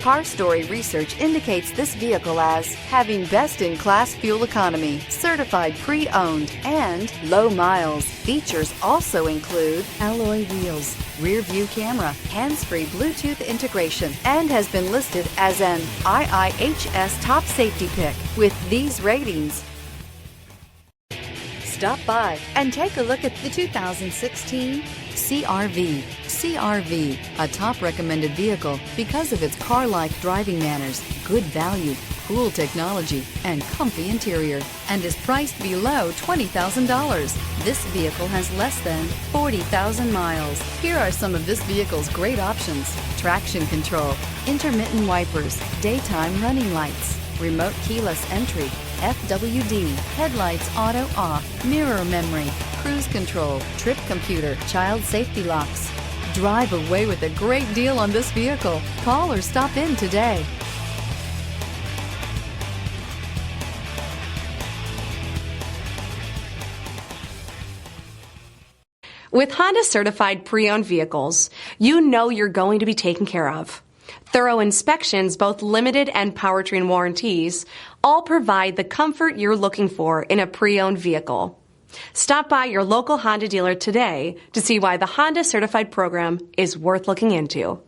Car Story research indicates this vehicle as having best-in-class fuel economy, certified pre-owned, and low miles. Features also include alloy wheels, rear-view camera, hands-free Bluetooth integration, and has been listed as an IIHS top safety pick. With these ratings, stop by and take a look at the 2016 CR-V. CR-V, a top recommended vehicle because of its car-like driving manners, good value, cool technology, and comfy interior, and is priced below $20,000. This vehicle has less than 40,000 miles. Here are some of this vehicle's great options: traction control, intermittent wipers, daytime running lights, remote keyless entry, FWD, headlights auto off, mirror memory, cruise control, trip computer, child safety locks. Drive away with a great deal on this vehicle. Call or stop in today. With Honda certified pre-owned vehicles, you know you're going to be taken care of. Thorough inspections, both limited and powertrain warranties, all provide the comfort you're looking for in a pre-owned vehicle. Stop by your local Honda dealer today to see why the Honda Certified program is worth looking into.